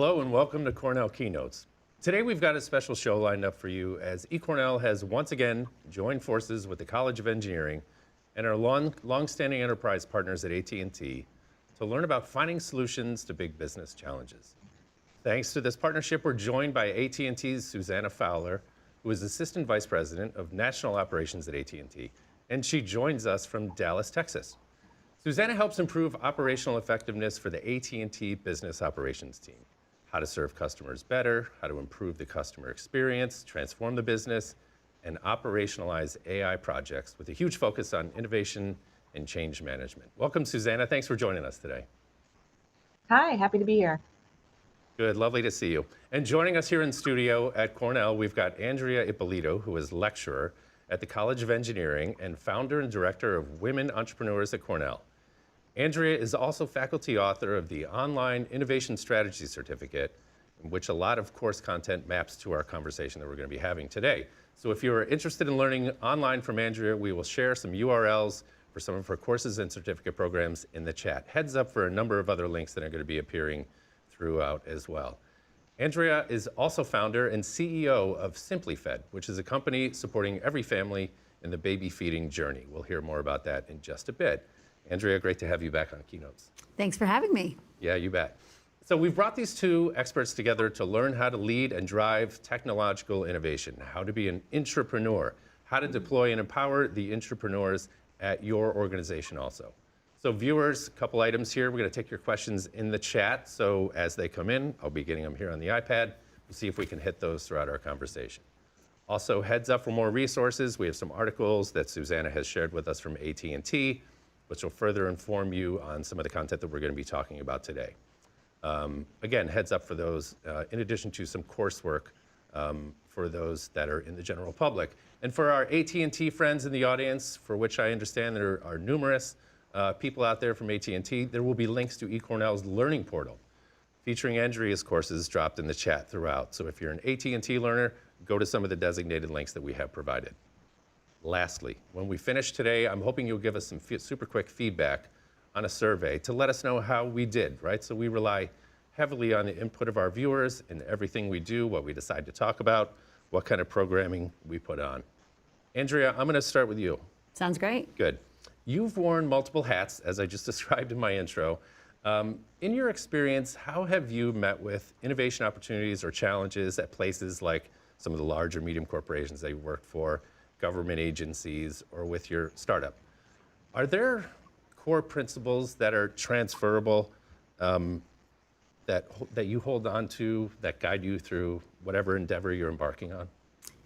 Hello and welcome to Cornell Keynotes. Today we've got a special show lined up for you as eCornell has once again joined forces with the College of Engineering and our long-standing enterprise partners at AT&T to learn about finding solutions to big business challenges. Thanks to this partnership, we're joined by AT&T's Suzanna Fowler, who is Assistant Vice President of National Operations at AT&T, and she joins us from Dallas, Texas. Suzanna helps improve operational effectiveness for the AT&T Business Operations team. How to serve customers better, how to improve the customer experience, transform the business, and operationalize AI projects with a huge focus on innovation and change management. Welcome, Suzanna. Thanks for joining us today. Hi, happy to be here. Good, lovely to see you. And joining us here in studio at Cornell, we've got Andrea Ippolito, who is lecturer at the College of Engineering and founder and director of Women Entrepreneurs at Cornell. Andrea is also faculty author of the Online Innovation Strategy Certificate, in which a lot of course content maps to our conversation that we're going to be having today. So if you're interested in learning online from Andrea, we will share some URLs for some of her courses and certificate programs in the chat. Heads up for a number of other links that are going to be appearing throughout as well. Andrea is also founder and CEO of Simply Fed, which is a company supporting every family in the baby feeding journey. We'll hear more about that in just a bit. Andrea, great to have you back on Keynotes. Thanks for having me. Yeah, you bet. So we've brought these two experts together to learn how to lead and drive technological innovation, how to be an intrapreneur, how to deploy and empower the intrapreneurs at your organization also. So viewers, a couple items here. We're going to take your questions in the chat. So as they come in, I'll be getting them here on the iPad. We'll see if we can hit those throughout our conversation. Also, heads up for more resources. We have some articles that Suzanna has shared with us from AT&T, which will further inform you on some of the content that we're going to be talking about today. Again, heads up for those, in addition to some coursework for those that are in the general public. And for our AT&T friends in the audience, for which I understand there are numerous people out there from AT&T, there will be links to eCornell's Learning Portal, featuring Andrea's courses dropped in the chat throughout. So if you're an AT&T learner, go to some of the designated links that we have provided. Lastly, when we finish today, I'm hoping you'll give us some super quick feedback on a survey to let us know how we did, right? So we rely heavily on the input of our viewers in everything we do, what we decide to talk about, what kind of programming we put on. Andrea, I'm going to start with you. Sounds great. Good. You've worn multiple hats, as I just described in my intro. In your experience, how have you met with innovation opportunities or challenges at places like some of the large or medium corporations that you worked for, government agencies, or with your startup? Are there core principles that are transferable that you hold on to that guide you through whatever endeavor you're embarking on?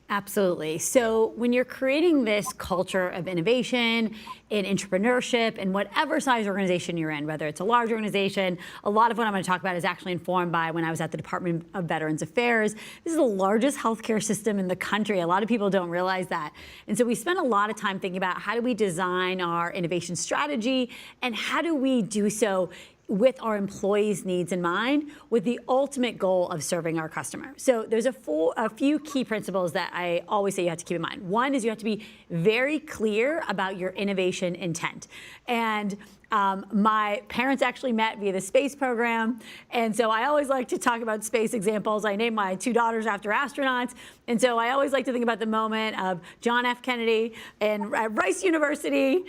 Absolutely. So when you're creating this culture of innovation and entrepreneurship in whatever size organization you're in, whether it's a large organization, a lot of what I'm going to talk about is actually informed by when I was at the Department of Veterans Affairs. This is the largest healthcare system in the country. A lot of people don't realize that. And so we spend a lot of time thinking about how do we design our innovation strategy and how do we do so with our employees' needs in mind, with the ultimate goal of serving our customer. So there's a few key principles that I always say you have to keep in mind. One is you have to be very clear about your innovation intent. And my parents actually met via the space program, and so I always like to talk about space examples. I named my two daughters after astronauts, and so I always like to think about the moment of John F. Kennedy at Rice University,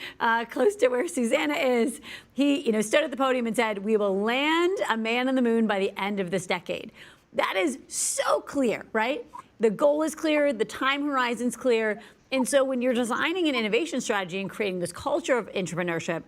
close to where Suzanna is. He stood at the podium and said, "We will land a man on the moon by the end of this decade." That is so clear, right? The goal is clear, the time horizon's clear, and so when you're designing an innovation strategy and creating this culture of entrepreneurship,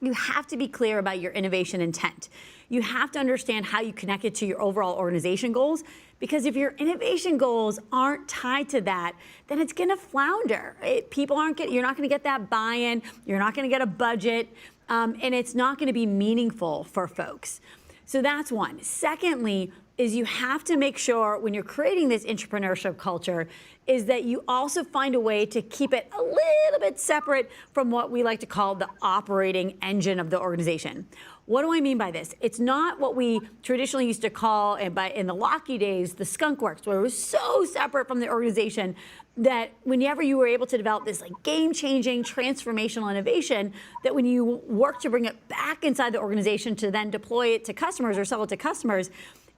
you have to be clear about your innovation intent. You have to understand how you connect it to your overall organization goals, because if your innovation goals aren't tied to that, then it's going to flounder. You're not going to get that buy-in, you're not going to get a budget, and it's not going to be meaningful for folks. So that's one. Secondly, is you have to make sure when you're creating this entrepreneurship culture is that you also find a way to keep it a little bit separate from what we like to call the operating engine of the organization. What do I mean by this? It's not what we traditionally used to call, in the Lockheed days, the skunk works, where it was so separate from the organization that whenever you were able to develop this game-changing, transformational innovation, that when you work to bring it back inside the organization to then deploy it to customers or sell it to customers,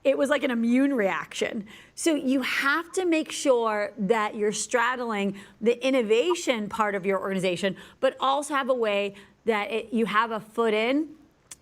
it was like an immune reaction. So you have to make sure that you're straddling the innovation part of your organization, but also have a way that you have a foot in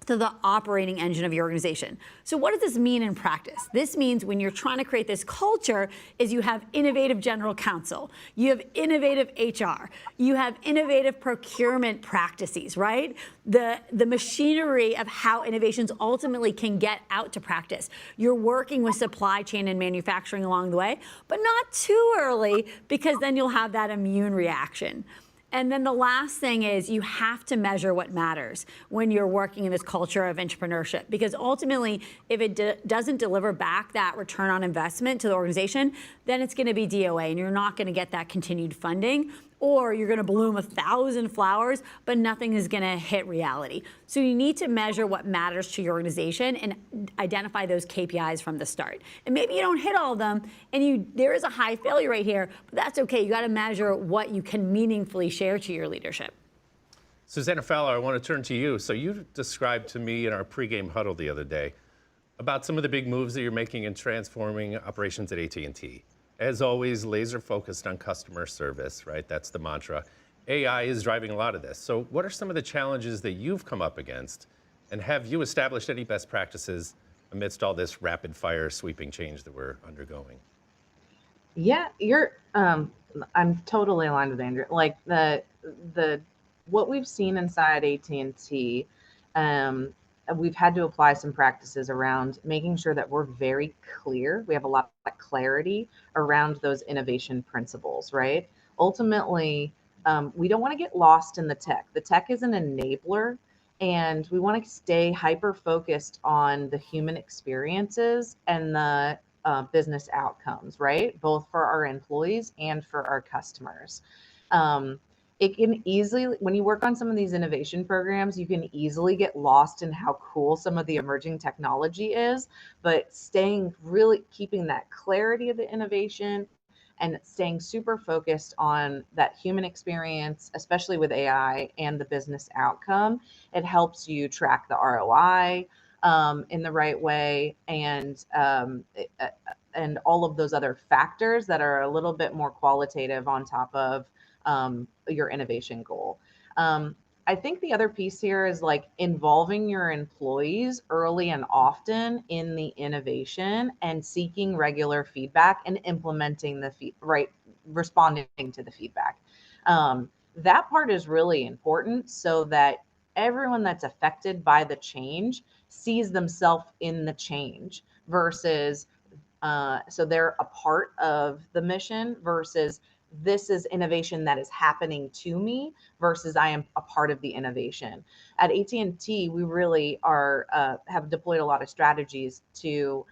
to the operating engine of your organization. So what does this mean in practice? This means when you're trying to create this culture is you have innovative general counsel, you have innovative HR, you have innovative procurement practices, right? The machinery of how innovations ultimately can get out to practice. You're working with supply chain and manufacturing along the way, but not too early because then you'll have that immune reaction. And then the last thing is you have to measure what matters when you're working in this culture of entrepreneurship, because ultimately, if it doesn't deliver back that return on investment to the organization, then it's going to be DOA and you're not going to get that continued funding, or you're going to bloom 1,000 flowers, but nothing is going to hit reality. So you need to measure what matters to your organization and identify those KPIs from the start. And maybe you don't hit all of them, and there is a high failure rate here, but that's okay. You got to measure what you can meaningfully share to your leadership. Suzanna Fowler, I want to turn to you. So you described to me in our pregame huddle the other day about some of the big moves that you're making in transforming operations at AT&T. As always, laser focused on customer service, right? That's the mantra. AI is driving a lot of this. So what are some of the challenges that you've come up against? And have you established any best practices amidst all this rapid fire sweeping change that we're undergoing? Yeah, I'm totally aligned with Andrea. Like what we've seen inside AT&T, we've had to apply some practices around making sure that we're very clear. We have a lot of clarity around those innovation principles, right? Ultimately, we don't want to get lost in the tech. The tech is an enabler, and we want to stay hyper focused on the human experiences and the business outcomes, right? Both for our employees and for our customers. It can easily, when you work on some of these innovation programs, you can easily get lost in how cool some of the emerging technology is, but keeping that clarity of the innovation and staying super focused on that human experience, especially with AI and the business outcome, it helps you track the ROI in the right way, and all of those other factors that are a little bit more qualitative on top of your innovation goal. I think the other piece here is like involving your employees early and often in the innovation and seeking regular feedback and implementing responding to the feedback. That part is really important so that everyone that's affected by the change sees themselves in the change versus so they're a part of the mission versus this is innovation that is happening to me versus I am a part of the innovation. At AT&T, we really have deployed a lot of strategies to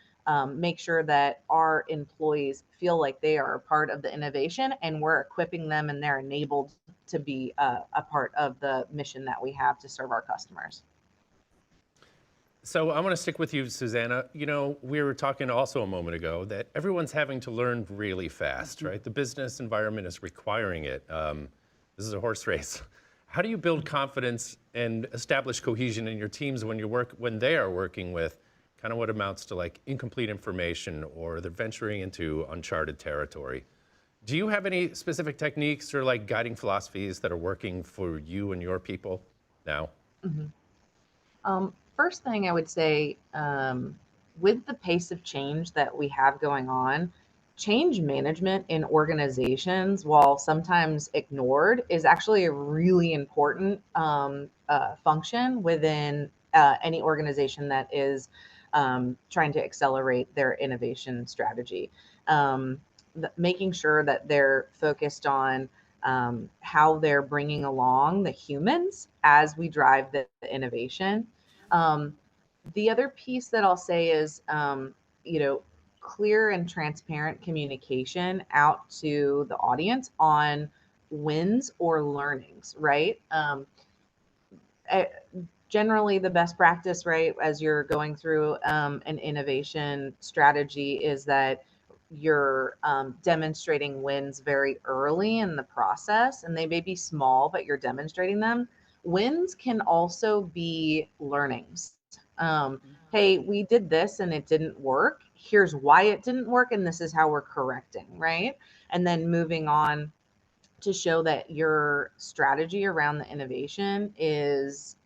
make sure that our employees feel like they are a part of the innovation, and we're equipping them and they're enabled to be a part of the mission that we have to serve our customers. So I want to stick with you, Suzanna. You know, we were talking also a moment ago that everyone's having to learn really fast, right? The business environment is requiring it. This is a horse race. How do you build confidence and establish cohesion in your teams when they are working with kind of what amounts to like incomplete information, or they're venturing into uncharted territory? Do you have any specific techniques or like guiding philosophies that are working for you and your people now? First thing I would say, with the pace of change that we have going on, change management in organizations, while sometimes ignored, is actually a really important function within any organization that is trying to accelerate their innovation strategy. Making sure that they're focused on how they're bringing along the humans as we drive the innovation. The other piece that I'll say is, clear and transparent communication out to the audience on wins or learnings, right? Generally, the best practice, right, as you're going through an innovation strategy is that you're demonstrating wins very early in the process, and they may be small, but you're demonstrating them. Wins can also be learnings. hey, we did this and it didn't work. Here's why it didn't work, and this is how we're correcting, right? And then moving on to show that your strategy around the innovation is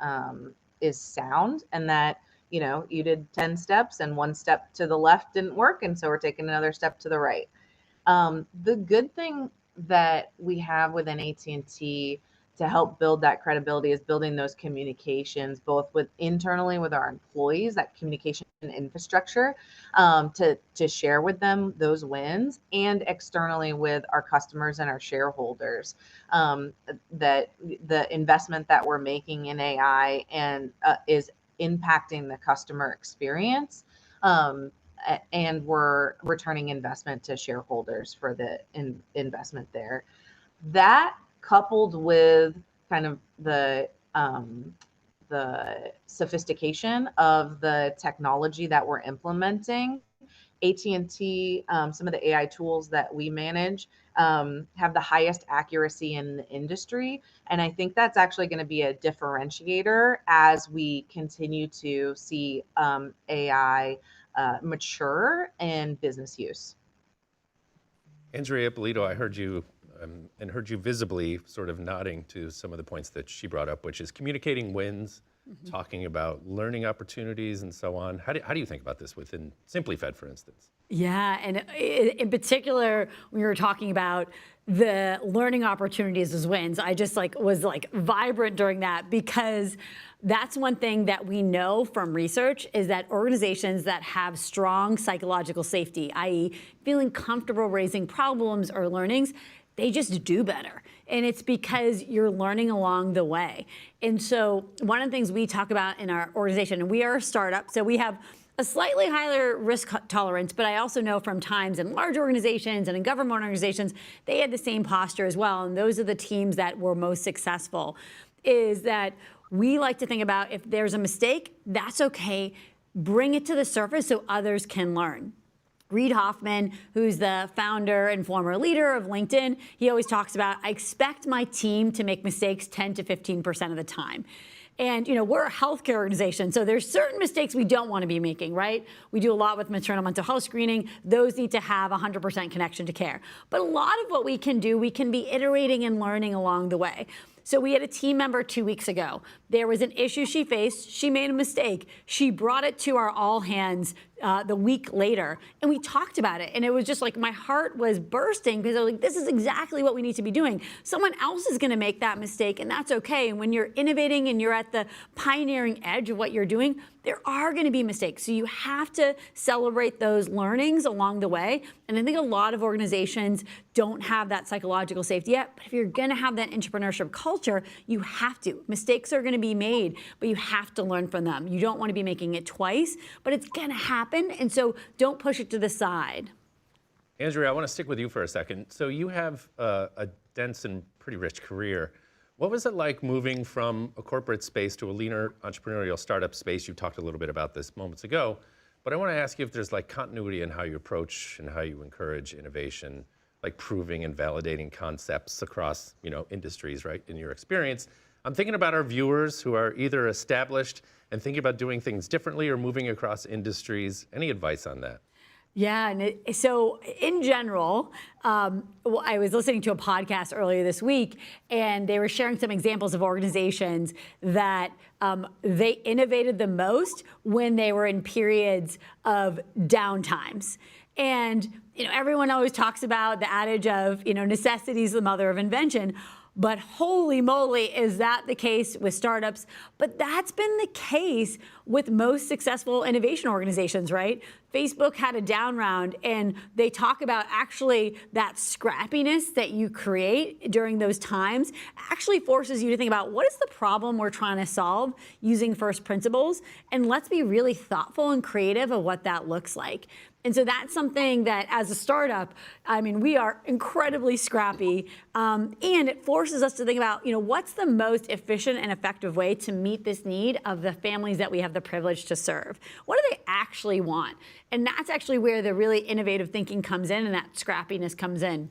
sound, and that you did 10 steps and one step to the left didn't work, and so we're taking another step to the right. The good thing that we have within AT&T to help build that credibility is building those communications, both with internally with our employees, that communication infrastructure, to share with them those wins, and externally with our customers and our shareholders, that the investment that we're making in AI and is impacting the customer experience. And we're returning investment to shareholders for the investment there. That coupled with kind of the sophistication of the technology that we're implementing, AT&T, some of the AI tools that we manage have the highest accuracy in the industry. And I think that's actually going to be a differentiator as we continue to see AI mature in business use. Andrea Ippolito, I heard you and heard you visibly sort of nodding to some of the points that she brought up, which is communicating wins, talking about learning opportunities and so on. How do you think about this within Simply Fed, for instance? Yeah, and in particular, when you were talking about the learning opportunities as wins, I just was vibrant during that, because that's one thing that we know from research is that organizations that have strong psychological safety, i.e. feeling comfortable raising problems or learnings, they just do better. And it's because you're learning along the way. And so one of the things we talk about in our organization, and we are a startup, so we have a slightly higher risk tolerance, but I also know from times in large organizations and in government organizations, they had the same posture as well. And those are the teams that were most successful, is that we like to think about if there's a mistake, that's okay. Bring it to the surface so others can learn. Reid Hoffman, who's the founder and former leader of LinkedIn, he always talks about, I expect my team to make mistakes 10 to 15% of the time. And we're a healthcare organization, so there's certain mistakes we don't want to be making, right? We do a lot with maternal mental health screening. Those need to have 100% connection to care. But a lot of what we can do, we can be iterating and learning along the way. So we had a team member 2 weeks ago. There was an issue she faced. She made a mistake. She brought it to our all hands the week later, and we talked about it. And it was just like my heart was bursting, because I was like, this is exactly what we need to be doing. Someone else is going to make that mistake, and that's okay. And when you're innovating and you're at the pioneering edge of what you're doing, there are going to be mistakes. So you have to celebrate those learnings along the way. And I think a lot of organizations don't have that psychological safety yet. But if you're going to have that entrepreneurship culture, you have to. Mistakes are going to be made, but you have to learn from them. You don't want to be making it twice, but it's going to happen. And so don't push it to the side. Andrea, I want to stick with you for a second. So you have a dense and pretty rich career. What was it like moving from a corporate space to a leaner entrepreneurial startup space? You talked a little bit about this moments ago, but I want to ask you if there's continuity in how you approach and how you encourage innovation, like proving and validating concepts across industries, right? In your experience, I'm thinking about our viewers who are either established and thinking about doing things differently or moving across industries. Any advice on that? Yeah, and so in general, I was listening to a podcast earlier this week, and they were sharing some examples of organizations that they innovated the most when they were in periods of downtimes. And everyone always talks about the adage of necessity is the mother of invention. But holy moly, is that the case with startups? But that's been the case with most successful innovation organizations, right? Facebook had a down round, and they talk about actually that scrappiness that you create during those times actually forces you to think about what is the problem we're trying to solve using first principles, and let's be really thoughtful and creative of what that looks like. And so that's something that as a startup, we are incredibly scrappy, and it forces us to think about, what's the most efficient and effective way to meet this need of the families that we have the privilege to serve? What do they actually want? And that's actually where the really innovative thinking comes in and that scrappiness comes in.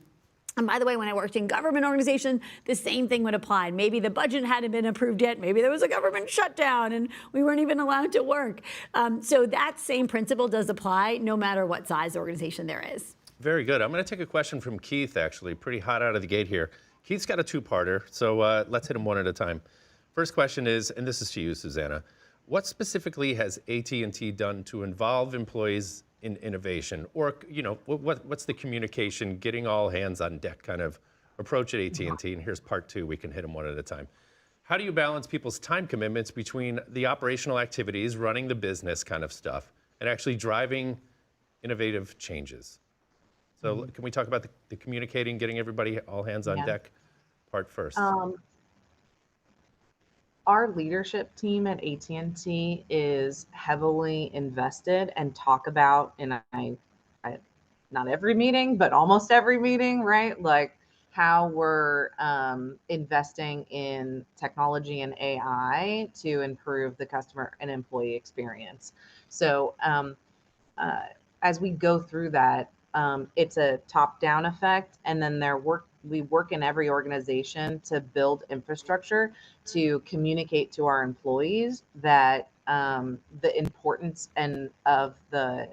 And by the way, when I worked in government organization, the same thing would apply. Maybe the budget hadn't been approved yet. Maybe there was a government shutdown and we weren't even allowed to work. So that same principle does apply no matter what size organization there is. Very good. I'm going to take a question from Keith, actually, pretty hot out of the gate here. Keith's got a two-parter, so let's hit them one at a time. First question is, and this is to you, Suzanna, what specifically has AT&T done to involve employees in innovation? Or, you know, what's the communication, getting all hands on deck kind of approach at AT&T? And here's part two, we can hit them one at a time. How do you balance people's time commitments between the operational activities, running the business kind of stuff, and actually driving innovative changes? So can we talk about the communicating, getting everybody all hands on deck part first? Our leadership team at AT&T is heavily invested and talk about, and I not every meeting, but almost every meeting, right? Like how we're investing in technology and AI to improve the customer and employee experience. So as we go through that, it's a top-down effect, and then we work in every organization to build infrastructure to communicate to our employees that the importance of the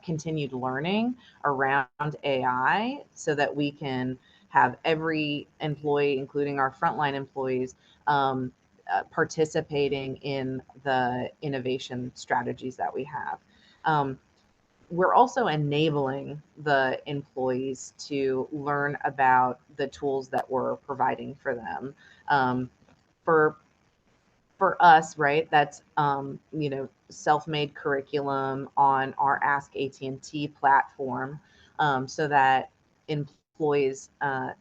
continued learning around AI, so that we can have every employee, including our frontline employees, participating in the innovation strategies that we have. We're also enabling the employees to learn about the tools that we're providing for them. For us, right, that's self-made curriculum on our Ask AT&T platform, so that employees, the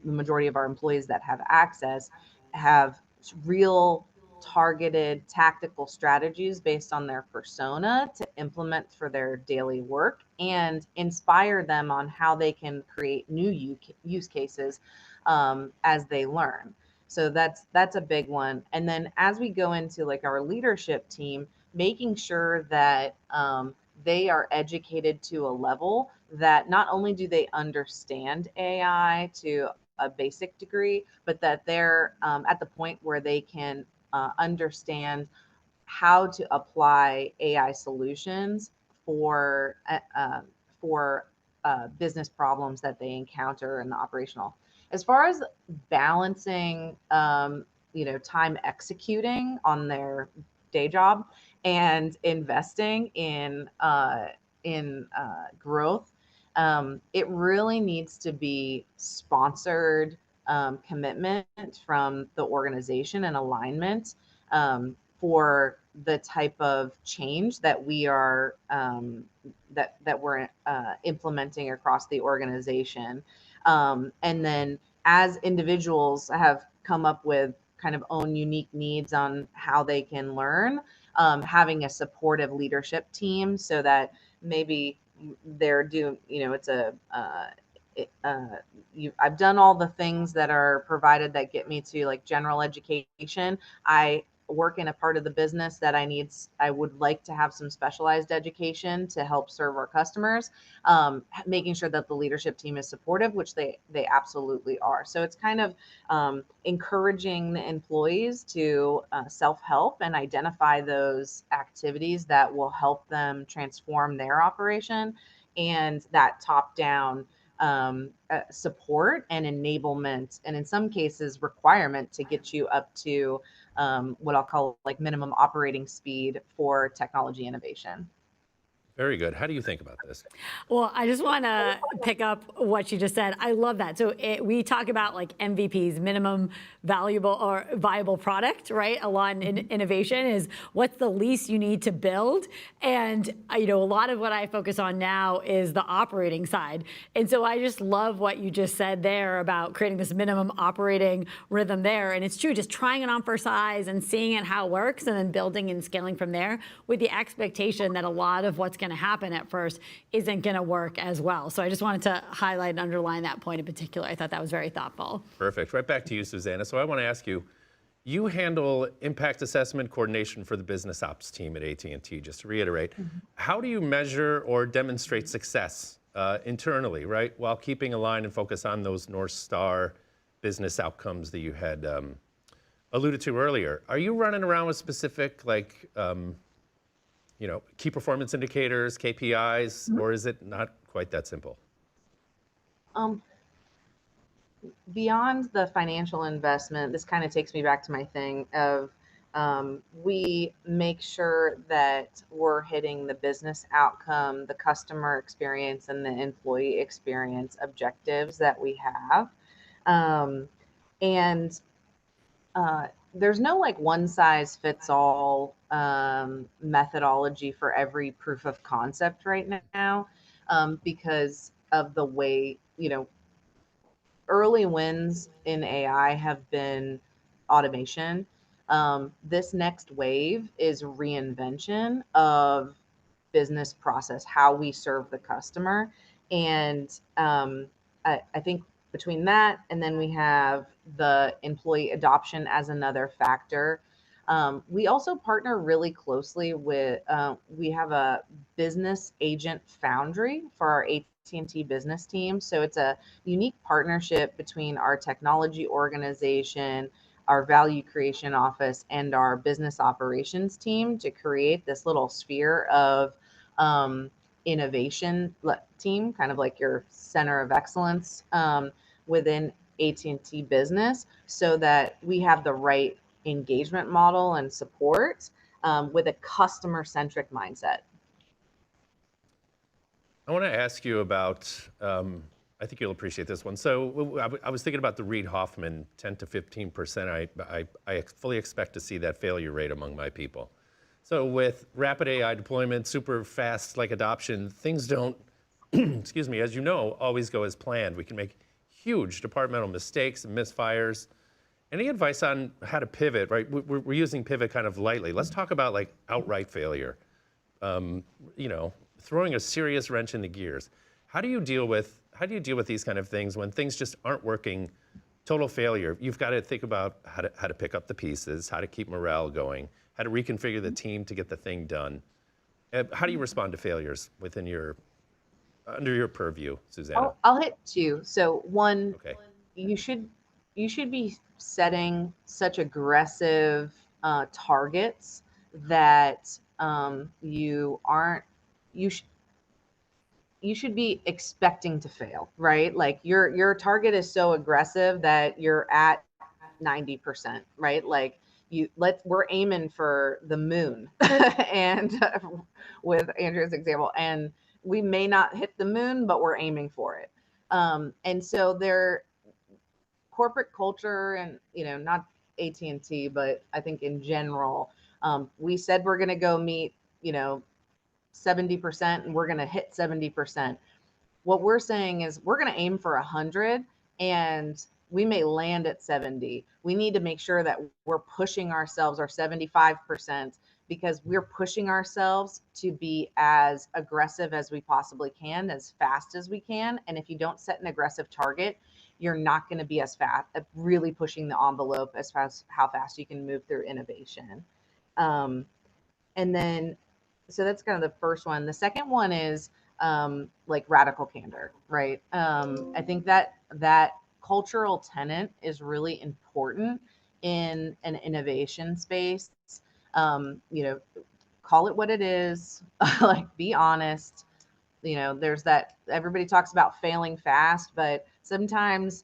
majority of our employees that have access, have real targeted tactical strategies based on their persona to implement for their daily work, and inspire them on how they can create new use cases as they learn. So that's a big one. And then as we go into like our leadership team, making sure that they are educated to a level that not only do they understand AI to a basic degree, but that they're at the point where they can understand how to apply AI solutions for business problems that they encounter in the operational. As far as balancing, time executing on their day job and investing in growth, it really needs to be sponsored commitment from the organization and alignment for the type of change that we are that we're implementing across the organization. And then as individuals have come up with kind of own unique needs on how they can learn, having a supportive leadership team so that maybe they're doing, I've done all the things that are provided that get me to like general education. I work in a part of the business that I would like to have some specialized education to help serve our customers, making sure that the leadership team is supportive, which they absolutely are. So it's kind of encouraging the employees to self-help and identify those activities that will help them transform their operation, and that top-down support and enablement, and in some cases requirement to get you up to what I'll call like minimum operating speed for technology innovation. Very good. How do you think about this? Well, I just want to pick up what you just said. I love that. So we talk about like MVPs, minimum valuable or viable product, right? A lot in innovation is what's the least you need to build. And, a lot of what I focus on now is the operating side. And so I just love what you just said there about creating this minimum operating rhythm there. And it's true, just trying it on for size and seeing it how it works, and then building and scaling from there with the expectation that a lot of what's going to happen at first isn't going to work as well. So I just wanted to highlight and underline that point in particular. I thought that was very thoughtful. Perfect. Right back to you, Suzanna. So I want to ask you, you handle impact assessment coordination for the business ops team at AT&T, just to reiterate. How do you measure or demonstrate success internally, right? While keeping aligned and focus on those North Star business outcomes that you had alluded to earlier. Are you running around with specific, like, key performance indicators, KPIs, or is it not quite that simple? Um, Beyond the financial investment, this kind of takes me back to my thing of we make sure that we're hitting the business outcome, the customer experience, and the employee experience objectives that we have. Um, and there's no like one size fits all methodology for every proof of concept right now, because of the way, early wins in AI have been automation. This next wave is reinvention of business process, how we serve the customer. And I think between that and then we have the employee adoption as another factor. We also partner really closely with, we have a business agent foundry for our AT&T business team. So it's a unique partnership between our technology organization, our value creation office, and our business operations team to create this little sphere of innovation team, kind of like your center of excellence within AT&T business, so that we have the right engagement model and support with a customer centric mindset. I want to ask you about, I think you'll appreciate this one. So I was thinking about the Reid Hoffman 10 to 15%. I fully expect to see that failure rate among my people. So with rapid AI deployment, super fast like adoption, things don't, excuse me, as you know, always go as planned. We can make huge departmental mistakes and misfires. Any advice on how to pivot, right? We're using pivot kind of lightly. Let's talk about like outright failure. Throwing a serious wrench in the gears. How do you deal with these kind of things when things just aren't working? Total failure. You've got to think about how to pick up the pieces, how to keep morale going, how to reconfigure the team to get the thing done. How do you respond to failures under your purview, Suzanna? I'll hit two. So one, Okay. you should be setting such aggressive targets that you should be expecting to fail, right? Like your target is so aggressive that you're at 90%, right? Like we're aiming for the moon and with Andrea's example, and we may not hit the moon, but we're aiming for it. And so their corporate culture and, not AT&T, but I think in general, we said we're going to go meet, 70% and we're going to hit 70%. What we're saying is we're going to aim for 100 and we may land at 70. We need to make sure that we're pushing ourselves, our 75%, because we're pushing ourselves to be as aggressive as we possibly can, as fast as we can. And if you don't set an aggressive target, you're not going to be as fast at really pushing the envelope as fast how fast you can move through innovation. And then, so that's kind of the first one. The second one is like radical candor, right? I think that cultural tenet is really important in an innovation space. Call it what it is, like be honest. There's that, everybody talks about failing fast, but sometimes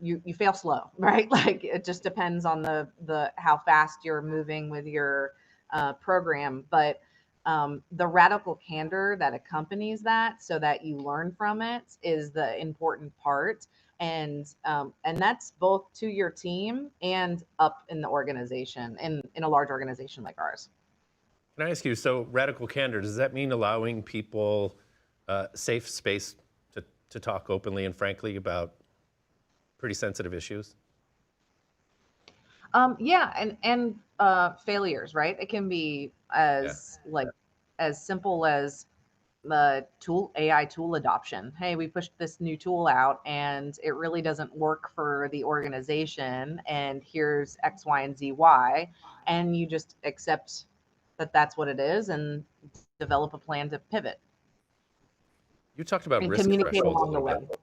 you fail slow, right? Like it just depends on the how fast you're moving with your program. But the radical candor that accompanies that, so that you learn from it, is the important part. And that's both to your team and up in the organization, in a large organization like ours. Can I ask you, so radical candor, does that mean allowing people safe space to talk openly and frankly about pretty sensitive issues? Yeah, and failures, right? It can be as simple as the AI tool adoption. Hey, we pushed this new tool out and it really doesn't work for the organization, and here's X, Y, and Z, Y, and you just accept that that's what it is and develop a plan to pivot. You talked about and risk communicate thresholds a along the little way. bit.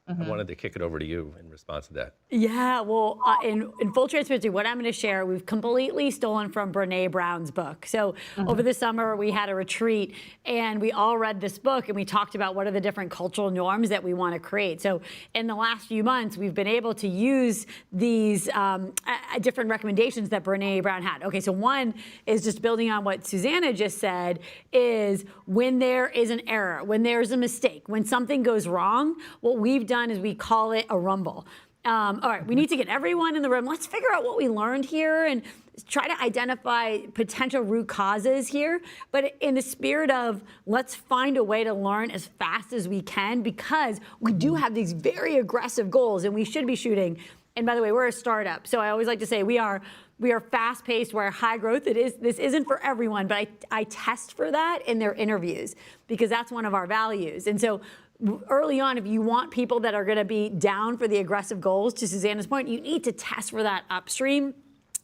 I wanted to kick it over to you in response to that. Yeah, well, in full transparency, what I'm going to share, we've completely stolen from Brene Brown's book. So over the summer, we had a retreat, and we all read this book, and we talked about what are the different cultural norms that we want to create. So in the last few months, we've been able to use these different recommendations that Brene Brown had. Okay, so one is just building on what Suzanna just said, is when there is an error, when there's a mistake, when something goes wrong, what we've done is we call it a rumble. All right, we need to get everyone in the room. Let's figure out what we learned here and try to identify potential root causes here. But in the spirit of let's find a way to learn as fast as we can, because we do have these very aggressive goals and we should be shooting. And by the way, we're a startup. So I always like to say we are fast-paced, we're high growth. This isn't for everyone, but I test for that in their interviews because that's one of our values. And so early on, if you want people that are going to be down for the aggressive goals, to Susanna's point, you need to test for that upstream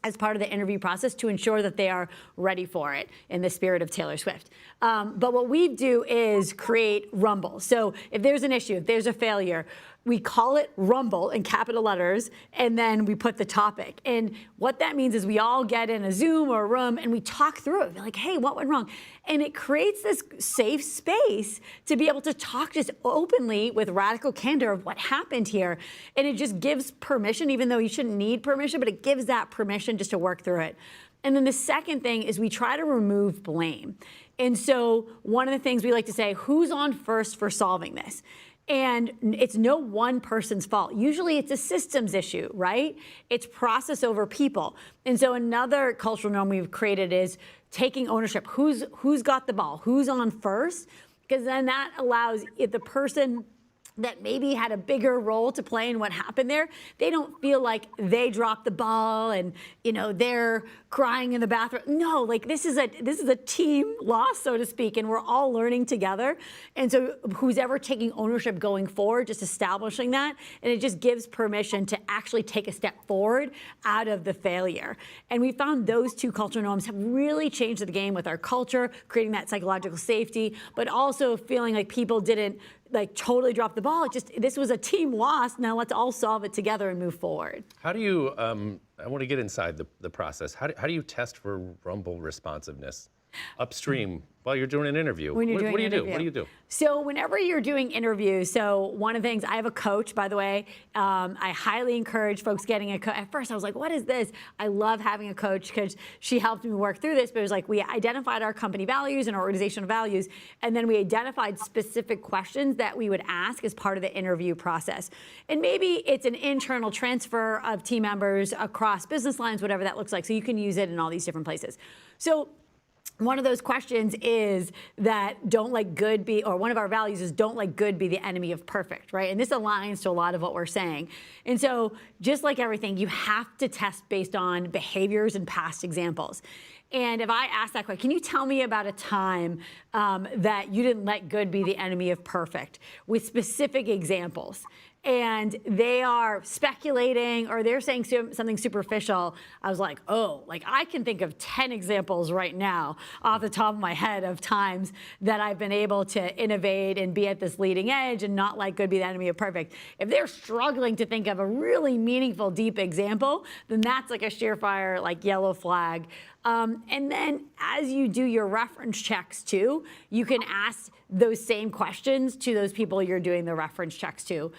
as part of the interview process to ensure that they are ready for it in the spirit of Taylor Swift. But what we do is create rumble. So if there's an issue, if there's a failure, we call it rumble in capital letters, and then we put the topic. And what that means is we all get in a Zoom or a room and we talk through it. We're like, hey, what went wrong? And it creates this safe space to be able to talk just openly with radical candor of what happened here. And it just gives permission, even though you shouldn't need permission, but it gives that permission just to work through it. And then the second thing is we try to remove blame. And so one of the things we like to say, who's on first for solving this? And it's no one person's fault. Usually it's a systems issue, right? It's process over people. And so another cultural norm we've created is taking ownership. Who's got the ball? Who's on first? Because then that allows if the person that maybe had a bigger role to play in what happened there, they don't feel like they dropped the ball and they're crying in the bathroom. No, like this is a team loss, so to speak, and we're all learning together. And so who's ever taking ownership going forward, just establishing that, and it just gives permission to actually take a step forward out of the failure. And we found those two cultural norms have really changed the game with our culture, creating that psychological safety, but also feeling like people didn't totally drop the ball. This was a team loss. Now let's all solve it together and move forward. How do you, I want to get inside the process. How do you test for rumble responsiveness upstream while you're doing an interview? When you're doing what do you an do? interview. What do you do? So whenever you're doing interviews, so one of the things, I have a coach, by the way. I highly encourage folks getting a coach. At first I was like, what is this? I love having a coach because she helped me work through this, but it was like we identified our company values and our organizational values, and then we identified specific questions that we would ask as part of the interview process. And maybe it's an internal transfer of team members across business lines, whatever that looks like. So you can use it in all these different places. So one of those questions is that don't let good be, or one of our values is don't let good be the enemy of perfect, right? And this aligns to a lot of what we're saying. And so just like everything, you have to test based on behaviors and past examples. And if I ask that question, can you tell me about a time that you didn't let good be the enemy of perfect with specific examples? And they are speculating or they're saying something superficial, I was like, oh, I can think of 10 examples right now off the top of my head of times that I've been able to innovate and be at this leading edge and not let good be the enemy of perfect. If they're struggling to think of a really meaningful, deep example, then that's like a surefire, yellow flag. And then as you do your reference checks too, you can ask those same questions to those people you're doing the reference checks to.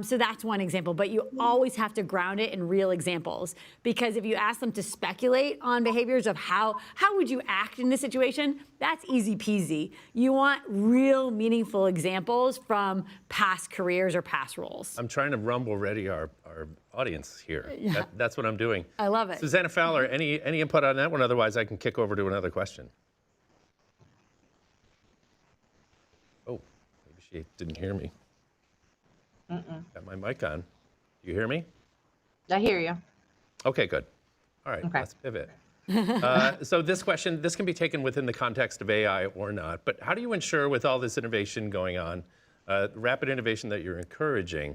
So that's one example, but you always have to ground it in real examples, because if you ask them to speculate on behaviors of how would you act in this situation, that's easy peasy. You want real meaningful examples from past careers or past roles. I'm trying to rumble ready our audience here. Yeah. That's what I'm doing. I love it. Suzanna Fowler, any input on that one? Otherwise, I can kick over to another question. Oh, maybe she didn't hear me. Got my mic on. You hear me? I hear you. Okay, good. All right, Okay. let's pivot. So this question, this can be taken within the context of AI or not, but how do you ensure with all this innovation going on, rapid innovation that you're encouraging,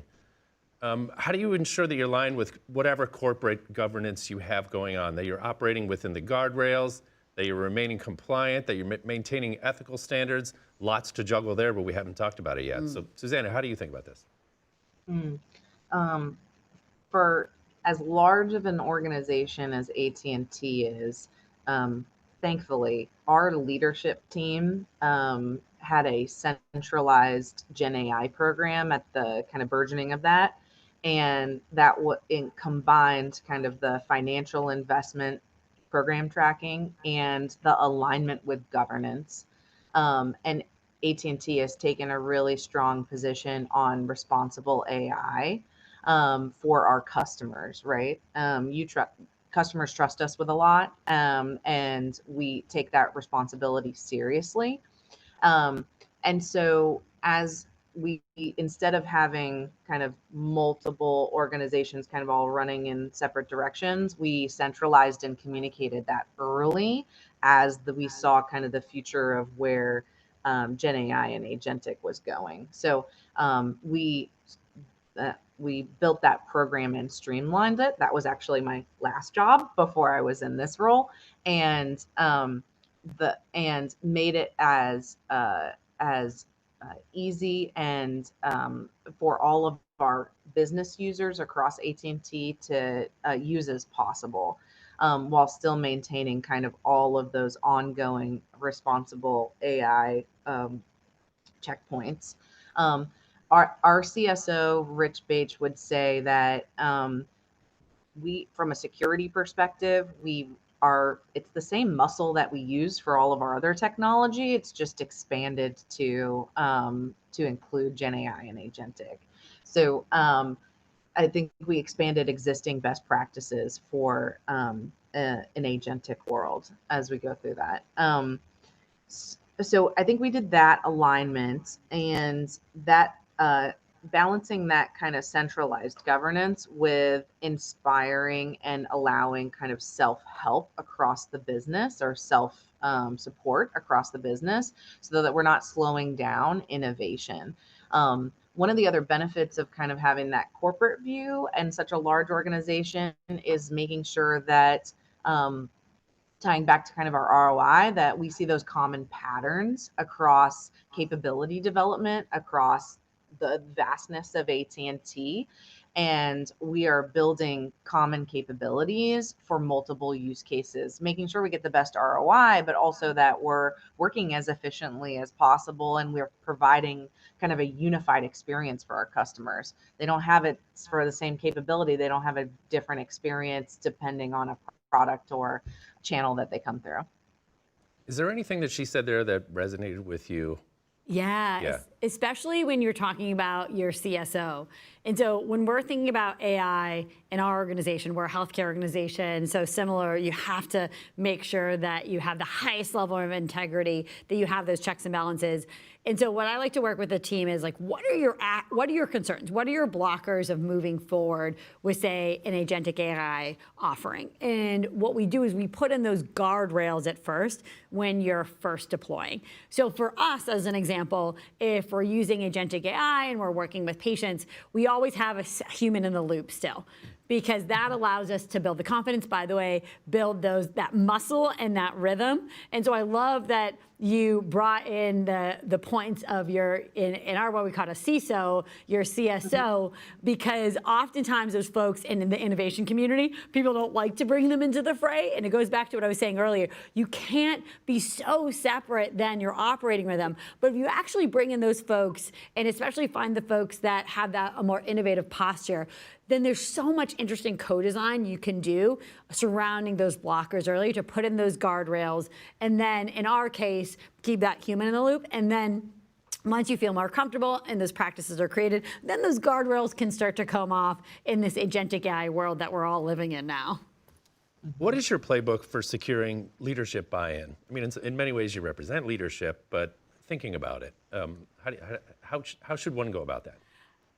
how do you ensure that you're aligned with whatever corporate governance you have going on, that you're operating within the guardrails, that you're remaining compliant, that you're maintaining ethical standards. Lots to juggle there, but we haven't talked about it yet. So, Susanna, how do you think about this? For as large of an organization as AT&T is, thankfully, our leadership team had a centralized Gen AI program at the kind of burgeoning of that. And that combined kind of the financial investment program tracking and the alignment with governance. And AT&T has taken a really strong position on responsible AI for our customers, right? Customers trust us with a lot, and we take that responsibility seriously. And so as we, instead of having kind of multiple organizations kind of all running in separate directions, we centralized and communicated that early as we saw kind of the future of where Gen AI and agentic was going. So we built that program and streamlined it. That was actually my last job before I was in this role, and made it as easy and for all of our business users across AT&T to use as possible, while still maintaining kind of all of those ongoing responsible AI checkpoints. Our CSO, Rich Bache, would say that from a security perspective, it's the same muscle that we use for all of our other technology. It's just expanded to include Gen AI and agentic. So I think we expanded existing best practices for an agentic world as we go through that. So I think we did that alignment, and that balancing that kind of centralized governance with inspiring and allowing kind of self-help across the business, or self-support across the business, so that we're not slowing down innovation. One of the other benefits of kind of having that corporate view and such a large organization is making sure that, tying back to kind of our ROI, that we see those common patterns across capability development, across the vastness of AT&T, and we are building common capabilities for multiple use cases, making sure we get the best ROI, but also that we're working as efficiently as possible, and we're providing kind of a unified experience for our customers. They don't have it for the same capability. They don't have a different experience depending on a product or channel that they come through. Is there anything that she said there that resonated with you? Yeah, especially when you're talking about your CSO. And so when we're thinking about AI in our organization, we're a healthcare organization, so similar, you have to make sure that you have the highest level of integrity, that you have those checks and balances. And so what I like to work with the team is like, what are your concerns? What are your blockers of moving forward with, say, an agentic AI offering? And what we do is we put in those guardrails at first when you're first deploying. So for us, as an example, if we're using agentic AI and we're working with patients, we always have a human in the loop still, because that allows us to build the confidence, by the way, build that muscle and that rhythm. And so I love that you brought in the points of in our, what we call a CISO, your CSO, because oftentimes those folks in the innovation community, people don't like to bring them into the fray. And it goes back to what I was saying earlier. You can't be so separate than you're operating with them. But if you actually bring in those folks, and especially find the folks that have a more innovative posture, then there's so much interesting co-design you can do surrounding those blockers earlier to put in those guardrails. And then in our case, keep that human in the loop. And then once you feel more comfortable and those practices are created, then those guardrails can start to come off in this agentic AI world that we're all living in now. What is your playbook for securing leadership buy-in? I mean, in many ways you represent leadership, but thinking about it, how should one go about that?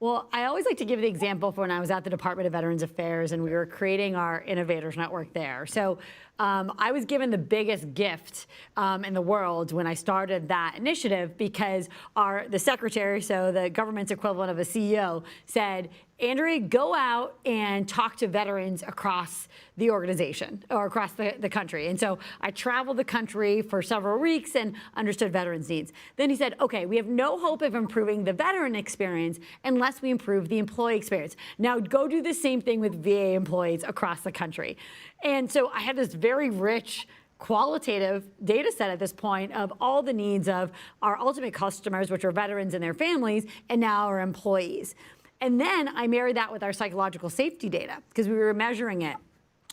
Well, I always like to give the example for when I was at the Department of Veterans Affairs and we were creating our Innovators Network there. So I was given the biggest gift in the world when I started that initiative, because the secretary, so the government's equivalent of a CEO, said, Andrea, go out and talk to veterans across the organization or across the country. And so I traveled the country for several weeks and understood veterans' needs. Then he said, okay, we have no hope of improving the veteran experience unless we improve the employee experience. Now go do the same thing with VA employees across the country. And so I had this very rich qualitative data set at this point of all the needs of our ultimate customers, which are veterans and their families, and now our employees. And then I married that with our psychological safety data, because we were measuring it.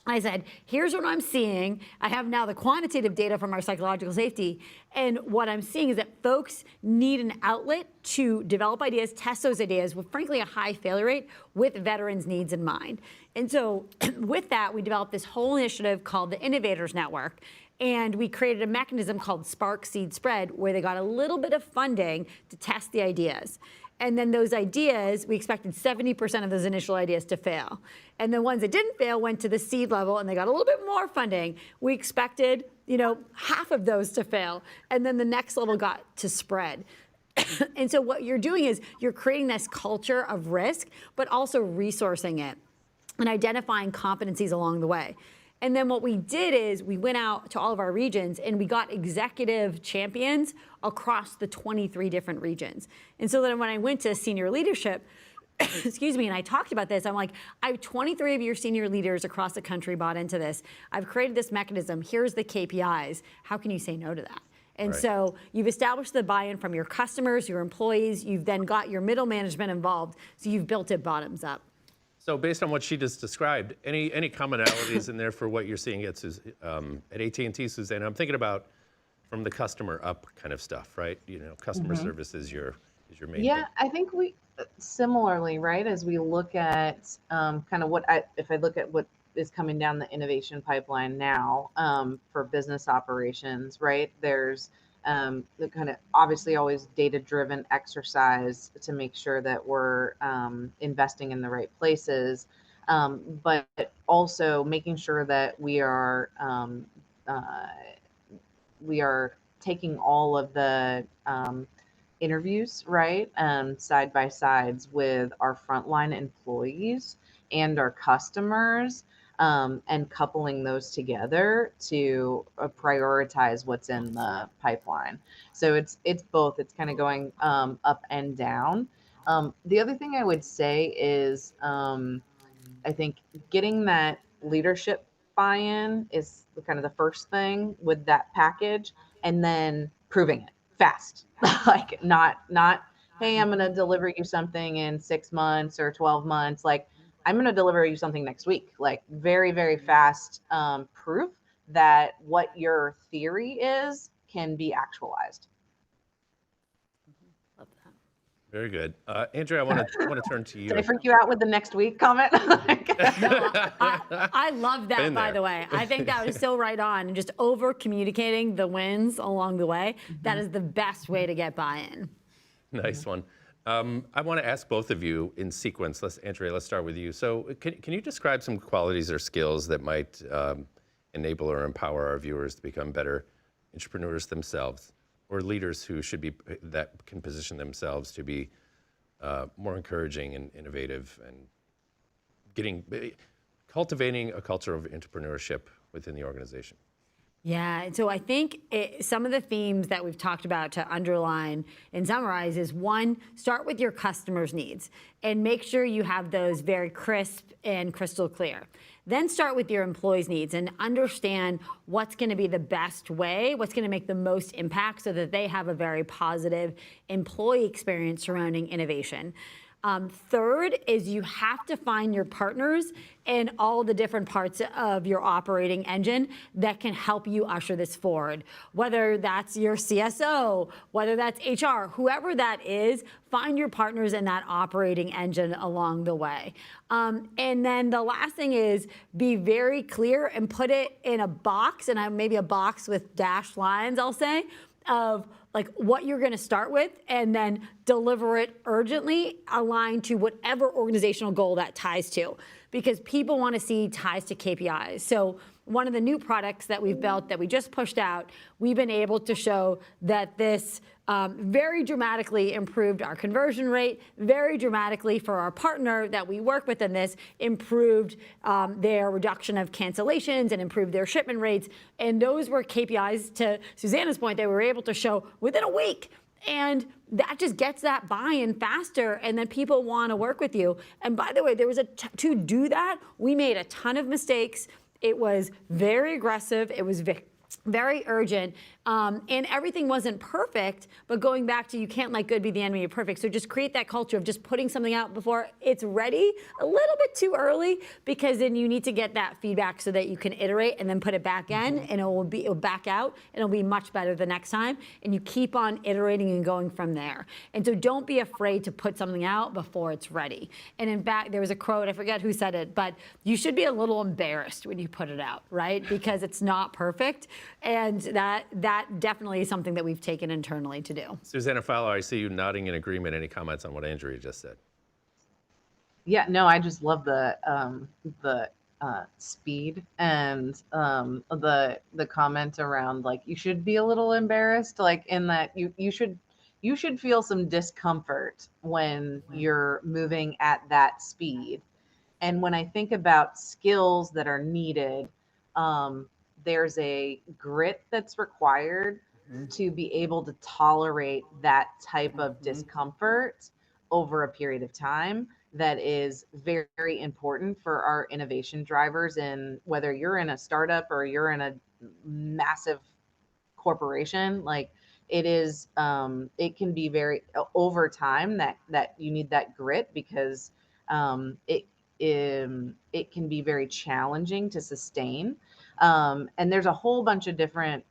I said, here's what I'm seeing. I have now the quantitative data from our psychological safety. And what I'm seeing is that folks need an outlet to develop ideas, test those ideas with, frankly, a high failure rate with veterans' needs in mind. And so with that, we developed this whole initiative called the Innovators Network. And we created a mechanism called Spark Seed Spread, where they got a little bit of funding to test the ideas. And then those ideas, we expected 70% of those initial ideas to fail. And the ones that didn't fail went to the seed level and they got a little bit more funding. We expected, half of those to fail. And then the next level got to spread. And so what you're doing is you're creating this culture of risk, but also resourcing it and identifying competencies along the way. And then what we did is we went out to all of our regions and we got executive champions across the 23 different regions. And so then when I went to senior leadership, excuse me, and I talked about this, I'm like, I have 23 of your senior leaders across the country bought into this. I've created this mechanism. Here's the KPIs. How can you say no to that? And Right. so you've established the buy-in from your customers, your employees. You've then got your middle management involved. So you've built it bottoms up. So based on what she just described, any commonalities in there for what you're seeing at AT&T, Suzanna? I'm thinking about from the customer up kind of stuff, right? Customer service is your main Yeah, thing. I think we similarly, right, as we look at kind of if I look at what is coming down the innovation pipeline now for business operations, right? There's the kind of obviously always data-driven exercise to make sure that we're investing in the right places, but also making sure that we are taking all of the interviews, right, side by sides with our frontline employees and our customers, and coupling those together to prioritize what's in the pipeline. So it's both. It's kind of going up and down. The other thing I would say is I think getting that leadership buy-in is kind of the first thing with that package, and then proving it fast. Like not, hey, I'm going to deliver you something in 6 months or 12 months. Like, I'm going to deliver you something next week. Like very, very fast proof that what your theory is can be actualized. Love that. Very good. Andrea, I want to turn to you. Did I freak you out with the next week comment? I love that, Been by there. the way. I think that was so right on. And just over communicating the wins along the way, that is the best way to get buy-in. Nice one. I want to ask both of you in sequence. Andrea, let's start with you. So can you describe some qualities or skills that might enable or empower our viewers to become better entrepreneurs themselves, or leaders that can position themselves to be more encouraging and innovative and cultivating a culture of entrepreneurship within the organization? Yeah, and so I think some of the themes that we've talked about to underline and summarize is, one, start with your customers' needs and make sure you have those very crisp and crystal clear. Then start with your employees' needs and understand what's going to be the best way, what's going to make the most impact so that they have a very positive employee experience surrounding innovation. Third is you have to find your partners in all the different parts of your operating engine that can help you usher this forward. Whether that's your CSO, whether that's HR, whoever that is, find your partners in that operating engine along the way. And then the last thing is be very clear and put it in a box, and maybe a box with dashed lines, I'll say, of like what you're going to start with, and then deliver it urgently, aligned to whatever organizational goal that ties to, because people want to see ties to KPIs. So one of the new products that we've built that we just pushed out, we've been able to show that this very dramatically improved our conversion rate, very dramatically for our partner that we work with in this, improved their reduction of cancellations and improved their shipment rates. And those were KPIs, to Suzanna's point, they were able to show within a week. And that just gets that buy-in faster, and then people want to work with you. And by the way, there was to do that, we made a ton of mistakes. It was very aggressive. It was very urgent, and everything wasn't perfect, but going back to you can't let good be the enemy of perfect. So just create that culture of just putting something out before it's ready, a little bit too early, because then you need to get that feedback so that you can iterate and then put it back in, and it'll back out, and it'll be much better the next time, and you keep on iterating and going from there. And so don't be afraid to put something out before it's ready. And in fact, there was a quote, I forget who said it, but you should be a little embarrassed when you put it out, right? Because it's not perfect. And that definitely is something that we've taken internally to do. Suzanna Fowler, I see you nodding in agreement. Any comments on what Andrea just said? Yeah, no, I just love the speed and the comment around, like, you should be a little embarrassed, like, in that you should feel some discomfort when you're moving at that speed. And when I think about skills that are needed, there's a grit that's required to be able to tolerate that type of discomfort over a period of time that is very, very important for our innovation drivers. And whether you're in a startup or you're in a massive corporation, like, it is, it can be very over time that you need that grit, because it can be very challenging to sustain. And there's a whole bunch of different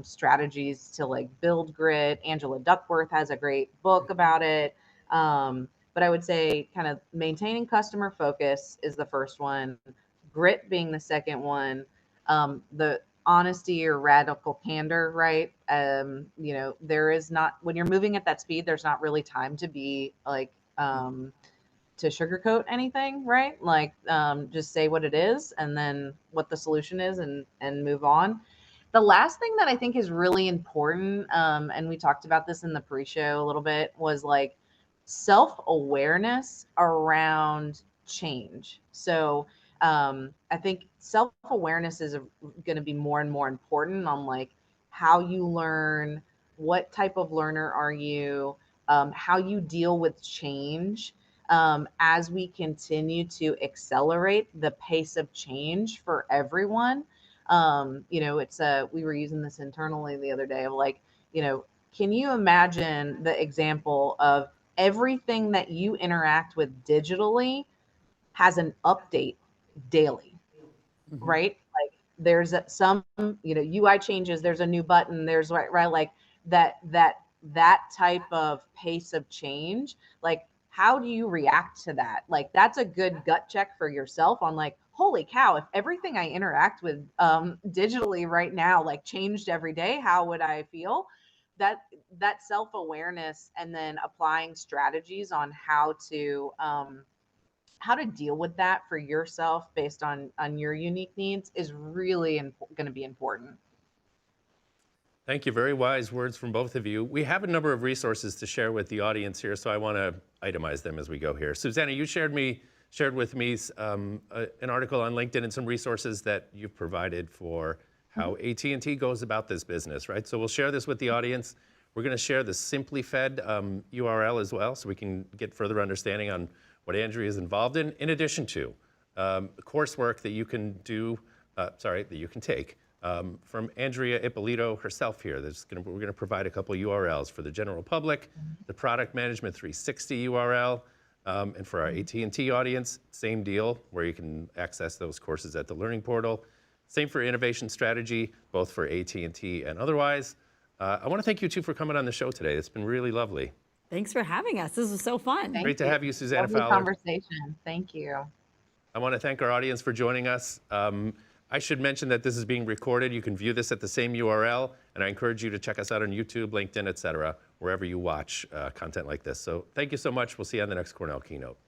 strategies to, like, build grit. Angela Duckworth has a great book about it. But I would say kind of maintaining customer focus is the first one, grit being the second one, the honesty or radical candor, right? There is not, when you're moving at that speed, there's not really time to be like, to sugarcoat anything, right? Like, just say what it is and then what the solution is, and move on. The last thing that I think is really important, and we talked about this in the pre-show a little bit, was like self-awareness around change. So I think self-awareness is going to be more and more important on, like, how you learn, what type of learner are you, how you deal with change. As we continue to accelerate the pace of change for everyone. We were using this internally the other day of, like, can you imagine the example of everything that you interact with digitally has an update daily, right? Like, there's some, UI changes, there's a new button, there's right, like that type of pace of change, like, how do you react to that? Like, that's a good gut check for yourself on, like, holy cow, if everything I interact with digitally right now, like, changed every day, how would I feel? That self-awareness, and then applying strategies on how to deal with that for yourself based on your unique needs is really going to be important. Thank you. Very wise words from both of you. We have a number of resources to share with the audience here, so I want to itemize them as we go here. Suzanna, you shared with me an article on LinkedIn and some resources that you've provided for how AT&T goes about this business, right? So we'll share this with the audience. We're going to share the Simply Fed URL as well, so we can get further understanding on what Andrea is involved in addition to coursework that you can do, that you can take. From Andrea Ippolito herself here. We're going to provide a couple of URLs for the general public, the Product Management 360 URL, and for our AT&T audience, same deal, where you can access those courses at the Learning Portal. Same for Innovation Strategy, both for AT&T and otherwise. I want to thank you two for coming on the show today. It's been really lovely. Thanks for having us. This was so fun. Great to have you, Suzanna Lovely Fowler. Conversation. Thank you. I want to thank our audience for joining us. I should mention that this is being recorded. You can view this at the same URL, and I encourage you to check us out on YouTube, LinkedIn, et cetera, wherever you watch content like this. So thank you so much. We'll see you on the next Cornell keynote.